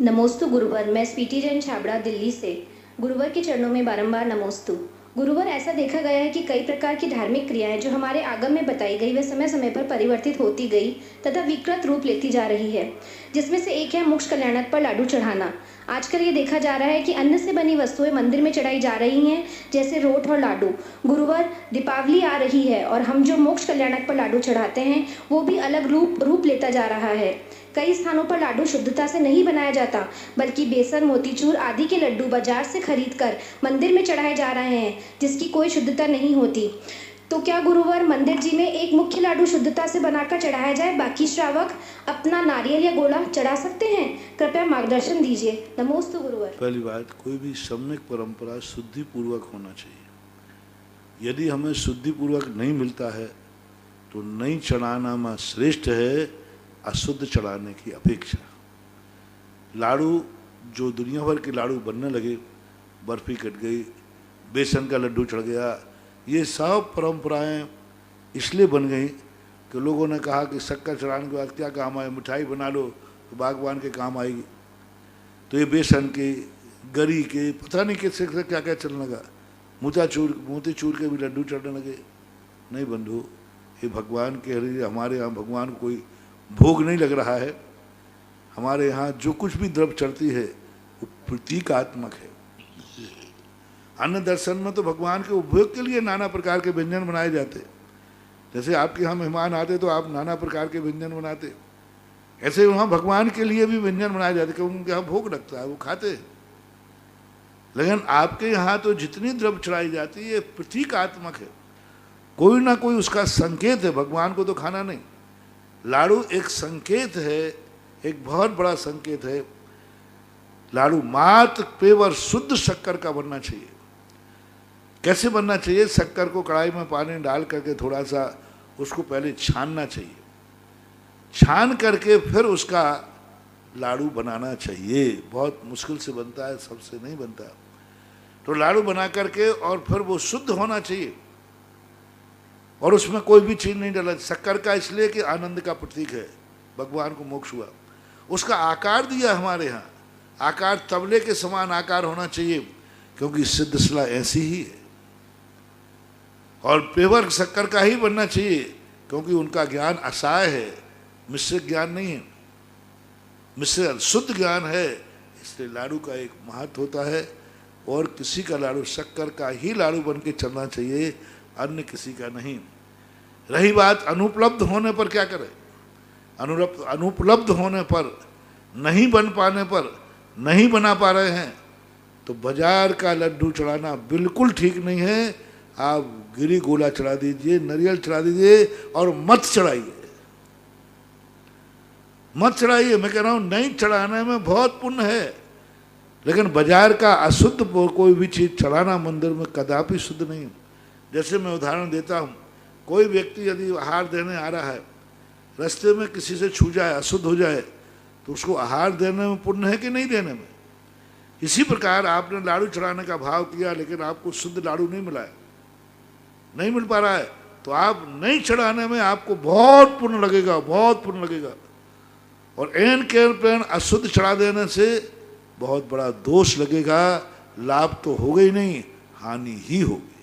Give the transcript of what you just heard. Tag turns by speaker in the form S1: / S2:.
S1: नमोस्तु गुरुवर। मैं स्वीटी जैन छाबड़ा दिल्ली से। गुरुवर के चरणों में बारंबार नमोस्तु। गुरुवर, ऐसा देखा गया है कि कई प्रकार की धार्मिक क्रियाएं जो हमारे आगम में बताई गई वे समय समय पर परिवर्तित होती गई तथा विकृत रूप लेती जा रही है, जिसमें से एक है मोक्ष कल्याणक पर लाडू चढ़ाना। आजकल ये देखा जा रहा है कि अन्न से बनी वस्तुएं मंदिर में चढ़ाई जा रही हैं, जैसे रोट और लाडू। गुरुवर, दीपावली आ रही है और हम जो मोक्ष कल्याणक पर लाडू चढ़ाते हैं वो भी अलग रूप लेता जा रहा है। कई स्थानों पर लाडू शुद्धता से नहीं बनाया जाता, बल्कि बेसन, मोतीचूर आदि के लड्डू बाजार से खरीदकर मंदिर में चढ़ाए जा रहे हैं, जिसकी कोई शुद्धता नहीं होती। तो क्या गुरुवर, मंदिर जी में एक मुख्य लाडू शुद्धता से बनाकर चढ़ाया जाए, बाकी श्रावक अपना नारियल या गोला चढ़ा सकते हैं? कृपया मार्गदर्शन दीजिए। नमोस्तु गुरुवर।
S2: पहली बात, कोई भी सम्यक परंपरा शुद्धि पूर्वक होना चाहिए। यदि हमें शुद्धि पूर्वक नहीं मिलता है तो नहीं चढ़ाना में श्रेष्ठ है अशुद्ध चढ़ाने की अपेक्षा। लाडू जो दुनिया भर के लाडू बनने लगे, बर्फ़ी कट गई, बेसन का लड्डू चढ़ गया, ये सब परंपराएं इसलिए बन गई कि लोगों ने कहा कि शक्कर चढ़ाने के बाद क्या काम आए, मिठाई बना लो तो बागवान के काम आएगी। तो ये बेसन के, गरी के, पता नहीं किससे क्या क्या चलने लगा, मोतीचूर के भी लड्डू चढ़ने लगे। नहीं बंधु, ये भगवान के लिए, हमारे यहाँ भगवान को कोई भोग नहीं लग रहा है। हमारे यहाँ जो कुछ भी द्रव्य चढ़ती है वो प्रतीकात्मक है। अन्न दर्शन में तो भगवान के उपभोग के लिए नाना प्रकार के व्यंजन बनाए जाते। जैसे आपके यहाँ मेहमान आते तो आप नाना प्रकार के व्यंजन बनाते, ऐसे वहाँ भगवान के लिए भी व्यंजन बनाए जाते क्योंकि उनके यहाँ भोग लगता है, वो खाते। लेकिन आपके यहाँ तो जितनी द्रव्य चढ़ाई जाती है प्रतीकात्मक है, कोई ना कोई उसका संकेत है। भगवान को तो खाना नहीं, लाडू एक संकेत है, एक बहुत बड़ा संकेत है। लाडू मात्र पेवर शुद्ध शक्कर का बनना चाहिए। कैसे बनना चाहिए? शक्कर को कढ़ाई में पानी डाल करके थोड़ा सा उसको पहले छानना चाहिए, छान करके फिर उसका लाडू बनाना चाहिए। बहुत मुश्किल से बनता है, सबसे नहीं बनता। तो लाडू बना करके और फिर वो शुद्ध होना चाहिए और उसमें कोई भी चीज़ नहीं डाला। शक्कर का इसलिए कि आनंद का प्रतीक है, भगवान को मोक्ष हुआ। उसका आकार दिया हमारे यहाँ, आकार तबले के समान आकार होना चाहिए क्योंकि सिद्ध शिला ऐसी ही है। और पेवर शक्कर का ही बनना चाहिए क्योंकि उनका ज्ञान असाय है, मिश्रित ज्ञान नहीं है, मिश्रित शुद्ध ज्ञान है। इसलिए लाडू का एक महत्व होता है और किसी का लाडू शक्कर का ही लाडू बन के चलना चाहिए, अन्य किसी का नहीं। रही बात अनुपलब्ध होने पर क्या करें? अनुपलब्ध होने पर, नहीं बन पाने पर, नहीं बना पा रहे हैं तो बाजार का लड्डू चढ़ाना बिल्कुल ठीक नहीं है। आप गिरी गोला चढ़ा दीजिए, नारियल चढ़ा दीजिए और मत चढ़ाइए, मत चढ़ाइए। मैं कह रहा हूँ नहीं चढ़ाने में बहुत पुण्य है, लेकिन बाजार का अशुद्ध कोई भी चीज़ चढ़ाना मंदिर में कदापि शुद्ध नहीं। जैसे मैं उदाहरण देता हूँ, कोई व्यक्ति यदि आहार देने आ रहा है, रास्ते में किसी से छू जाए, अशुद्ध हो जाए, तो उसको आहार देने में पुण्य है कि नहीं देने में? इसी प्रकार आपने लाडू चढ़ाने का भाव किया लेकिन आपको शुद्ध लाडू नहीं मिला है, नहीं मिल पा रहा है, तो आप नहीं चढ़ाने में आपको बहुत पुण्य लगेगा, बहुत पुण्य लगेगा। और एन केन पेन अशुद्ध चढ़ा देने से बहुत बड़ा दोष लगेगा। लाभ तो होगा ही नहीं, हानि ही होगी।